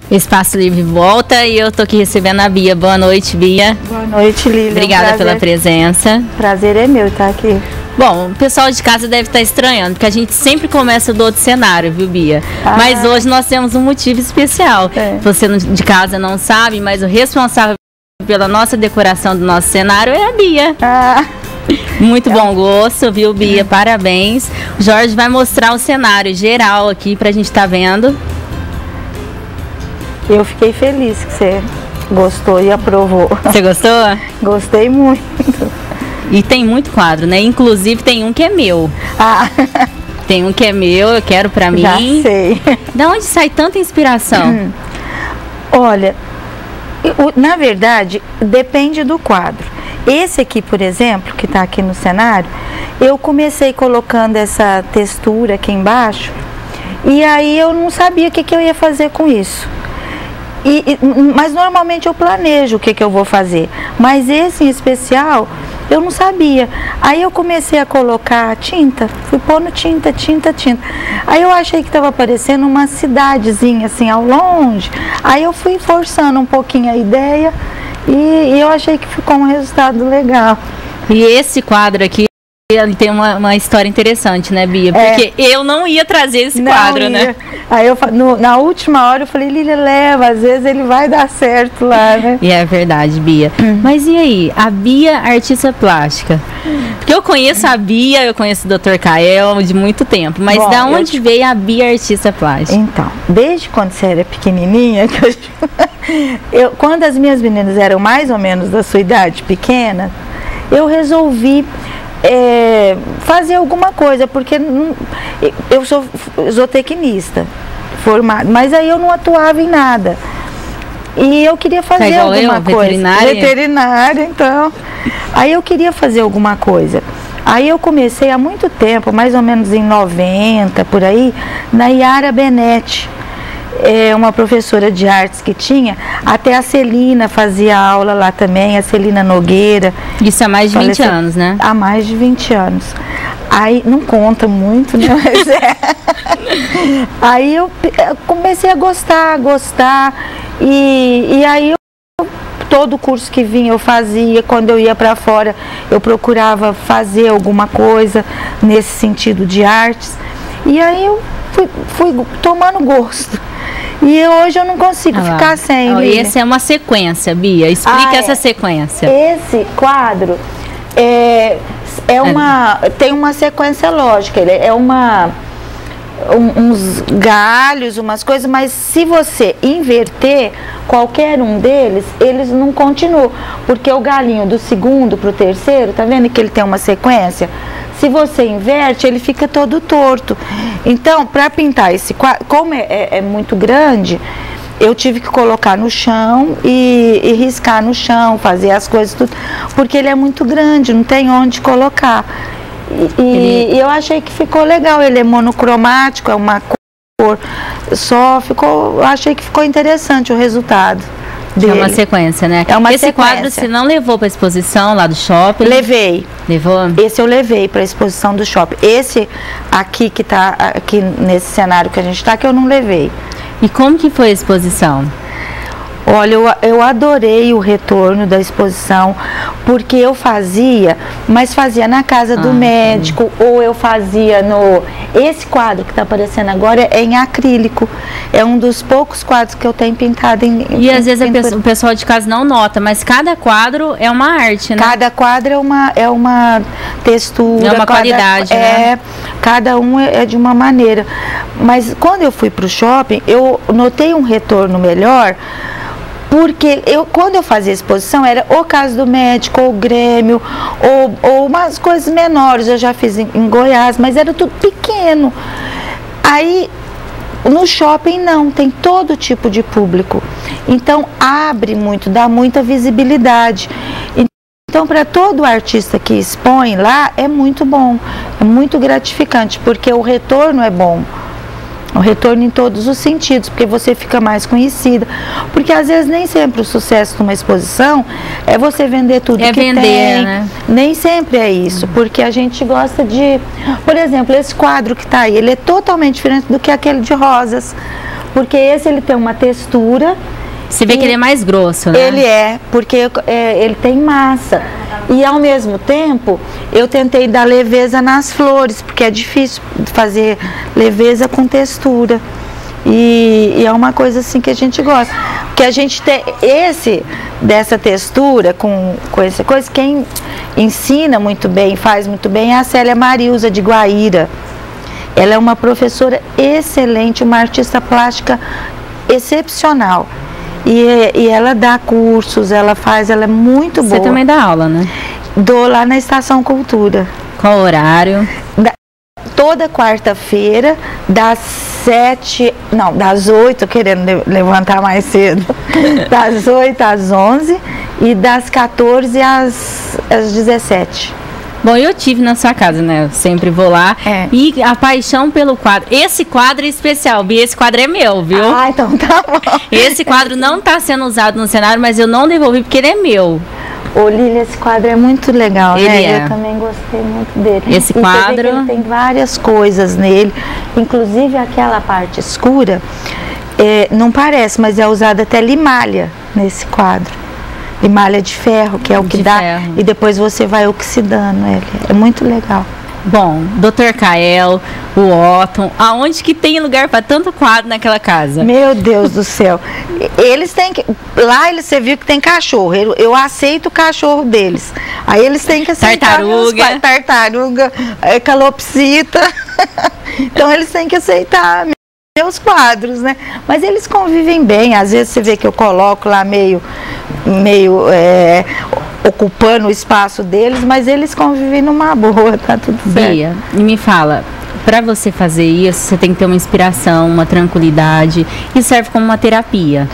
Espaço Livre volta e eu tô aqui recebendo a Bia. Boa noite, Bia. Boa noite, Lília. Obrigada pela presença. Prazer é meu estar aqui. Bom, o pessoal de casa deve estar estranhando, porque a gente sempre começa do outro cenário, viu, Bia? Mas hoje nós temos um motivo especial. Você de casa não sabe, mas o responsável pela nossa decoração do nosso cenário é a Bia. Muito bom gosto, viu, Bia? Parabéns. O Jorge vai mostrar o cenário geral aqui pra gente estar vendo. Eu fiquei feliz que você gostou e aprovou. Você gostou? Gostei muito. E tem muito quadro, né? Inclusive tem um que é meu. Tem um que é meu, eu quero pra mim. Já sei. Da onde sai tanta inspiração? Olha, na verdade, depende do quadro. Esse aqui, por exemplo, que tá aqui no cenário, eu comecei colocando essa textura aqui embaixo e aí eu não sabia o que eu ia fazer com isso. Mas normalmente eu planejo o que eu vou fazer. Mas esse em especial, eu não sabia. Aí eu comecei a colocar tinta, fui pondo tinta. Aí eu achei que estava aparecendo uma cidadezinha assim ao longe. Aí eu fui forçando um pouquinho a ideia e eu achei que ficou um resultado legal. E esse quadro aqui tem uma história interessante, né, Bia? Porque eu não ia trazer esse quadro, né? Aí na última hora eu falei, Lília, leva, às vezes ele vai dar certo lá, né? E é verdade, Bia. Mas e aí, a Bia artista plástica? Porque eu conheço a Bia, eu conheço o Dr. Kael de muito tempo, mas da onde veio a Bia artista plástica? Então, desde quando você era pequenininha, quando as minhas meninas eram mais ou menos da sua idade, pequena, eu resolvi fazer alguma coisa, porque eu sou zootecnista formada, mas aí eu não atuava em nada e eu queria fazer alguma coisa. Veterinária, então aí eu queria fazer alguma coisa. Aí eu comecei há muito tempo, mais ou menos em 90 por aí, na Yara Benetti, uma professora de artes que tinha, até a Celina fazia aula lá também, a Celina Nogueira. Isso há mais de 20 anos, né? Há mais de 20 anos. Aí, não conta muito, né? Mas Aí eu comecei a gostar, e aí todo curso que vinha eu fazia, quando eu ia para fora eu procurava fazer alguma coisa nesse sentido de artes, e aí eu fui tomando gosto. E hoje eu não consigo ficar sem. Esse é uma sequência, Bia. Explica essa sequência. Esse quadro tem uma sequência lógica. Ele é uns galhos, umas coisas, mas se você inverter qualquer um deles, eles não continuam. Porque o galinho do segundo para o terceiro, tá vendo que ele tem uma sequência? Se você inverte, ele fica todo torto. Então, para pintar esse quadro, como é muito grande, eu tive que colocar no chão e riscar no chão, fazer as coisas tudo, porque ele é muito grande, não tem onde colocar. E eu achei que ficou legal, ele é monocromático, é uma cor só, eu achei que ficou interessante o resultado dele. É uma sequência, né? Esse quadro você não levou para a exposição lá do shopping? Levei. Levou? Esse eu levei para a exposição do shopping. Esse aqui que está aqui nesse cenário que a gente está, que eu não levei. E como que foi a exposição? Olha, eu adorei o retorno da exposição, porque eu fazia, mas fazia na casa do médico, ou eu fazia Esse quadro que está aparecendo agora é em acrílico, é um dos poucos quadros que eu tenho pintado E às vezes o pessoal de casa não nota, mas cada quadro é uma arte, né? Cada quadro é uma textura, é uma qualidade, né? Cada um é de uma maneira. Mas quando eu fui para o shopping, eu notei um retorno melhor, porque quando eu fazia exposição era o caso do médico, ou o Grêmio, ou umas coisas menores. Eu já fiz em Goiás, mas era tudo pequeno. Aí no shopping não, tem todo tipo de público. Então abre muito, dá muita visibilidade. Então, para todo artista que expõe lá, é muito bom, é muito gratificante, porque o retorno é bom. O retorno em todos os sentidos, porque você fica mais conhecida. Porque às vezes nem sempre o sucesso de uma exposição é você vender tudo que vender, tem. Né? Nem sempre é isso, porque a gente gosta de... Por exemplo, esse quadro que está aí, ele é totalmente diferente do que aquele de rosas. porque esse ele tem uma textura. Você vê que ele é mais grosso, né? Ele porque ele tem massa. E ao mesmo tempo, eu tentei dar leveza nas flores, porque é difícil fazer leveza com textura. E é uma coisa assim que a gente gosta. Porque a gente tem dessa textura com essa coisa, quem ensina muito bem, faz muito bem, é a Célia Marilza de Guaíra. Ela é uma professora excelente, uma artista plástica excepcional. E ela dá cursos, ela é muito boa. Você também dá aula, né? Dou lá na Estação Cultura. Qual horário? Toda quarta-feira, das 8, tô querendo levantar mais cedo, das 8 às 11 e das 14 às 17. Bom, eu tive na sua casa, né? Eu sempre vou lá. E a paixão pelo quadro. Esse quadro é especial, Bia. Esse quadro é meu, viu? Ah, então tá bom. Esse quadro não está sendo usado no cenário, mas eu não devolvi porque ele é meu. Ô, Lília, esse quadro é muito legal, ele né? Eu também gostei muito dele. Esse quadro... Você vê que ele tem várias coisas nele, inclusive aquela parte escura, não parece, mas é usada até limalha nesse quadro. Limalha de ferro, que é o que dá, e depois você vai oxidando ele. É muito legal. Bom, Dr. Kael, o Otton, aonde que tem lugar para tanto quadro naquela casa? Meu Deus do céu. Eles têm que... Lá você viu que tem cachorro. Eu aceito o cachorro deles. Aí eles têm que aceitar... Tartaruga, calopsita. Então eles têm que aceitar meus quadros, né? Mas eles convivem bem. Às vezes você vê que eu coloco lá meio ocupando o espaço deles, mas eles convivem numa boa, tá tudo certo. Bia, e me fala, para você fazer isso, você tem que ter uma inspiração, uma tranquilidade, e serve como uma terapia.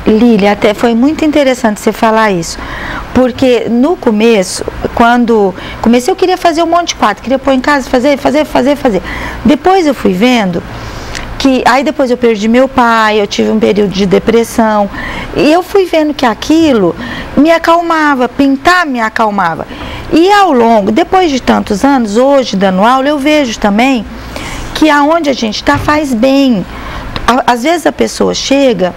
Lília, até foi muito interessante você falar isso, porque no começo, quando comecei, eu queria fazer um monte de quadro, queria pôr em casa, fazer. Depois eu fui vendo que aí depois eu perdi meu pai, eu tive um período de depressão, e eu fui vendo que aquilo me acalmava, pintar me acalmava. E ao longo, depois de tantos anos, hoje dando aula, eu vejo também que aonde a gente está faz bem. Às vezes a pessoa chega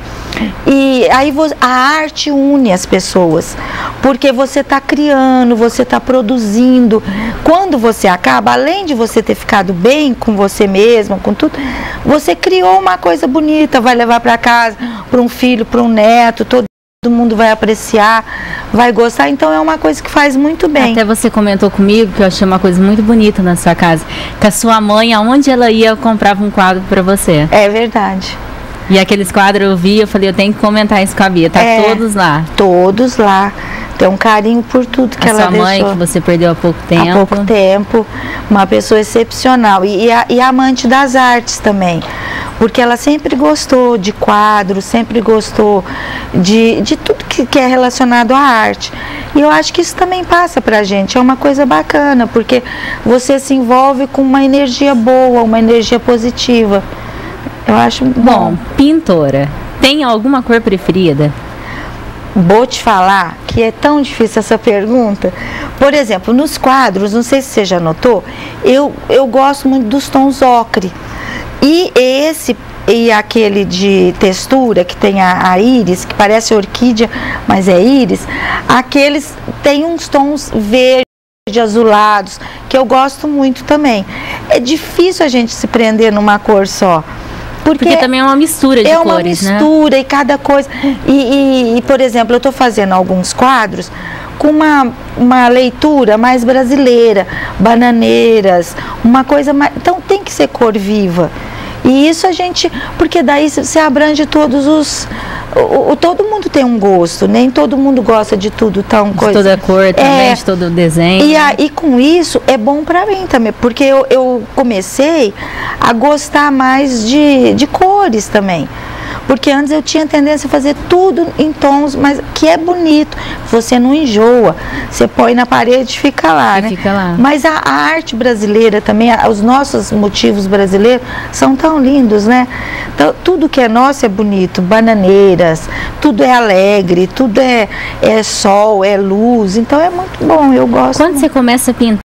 e aí a arte une as pessoas, porque você está criando, você está produzindo. Quando você acaba, além de você ter ficado bem com você mesma, com tudo, você criou uma coisa bonita, vai levar para casa, para um filho, para um neto, todo mundo vai apreciar, vai gostar, então é uma coisa que faz muito bem. Até você comentou comigo que eu achei uma coisa muito bonita na sua casa, que a sua mãe, aonde ela ia, comprava um quadro para você. É verdade. E aqueles quadros eu vi, eu falei, eu tenho que comentar isso com a Bia, todos lá. Todos lá. Tem um carinho por tudo que ela deixou. A sua mãe, que você perdeu há pouco tempo. Há pouco tempo, uma pessoa excepcional. E amante das artes também. Porque ela sempre gostou de quadros, sempre gostou de tudo que é relacionado à arte. E eu acho que isso também passa pra gente, é uma coisa bacana, porque você se envolve com uma energia boa, uma energia positiva. Eu acho bom. Pintora, tem alguma cor preferida? Vou te falar que é tão difícil essa pergunta. Por exemplo, nos quadros, não sei se você já notou, eu gosto muito dos tons ocre. E aquele de textura, que tem a íris, que parece orquídea, mas é íris, aqueles tem uns tons verdes, azulados, que eu gosto muito também. É difícil a gente se prender numa cor só. Porque também é uma mistura de cores, né? É uma mistura, e cada coisa. E por exemplo, eu estou fazendo alguns quadros com uma leitura mais brasileira, bananeiras, uma coisa mais... Então tem que ser cor viva. E isso a gente... Porque daí você abrange todos os... todo mundo tem um gosto, nem todo mundo gosta de tudo tão de coisa. De toda cor também, de todo desenho. E com isso é bom pra mim também, porque eu comecei a gostar mais de cores também. Porque antes eu tinha tendência a fazer tudo em tons, mas que é bonito. Você não enjoa. Você põe na parede e fica lá, né? Fica lá. Mas a arte brasileira também, os nossos motivos brasileiros são tão lindos, né? Então, tudo que é nosso é bonito. Bananeiras, tudo é alegre, tudo é sol, é luz. Então é muito bom, eu gosto. Quando você começa a pintar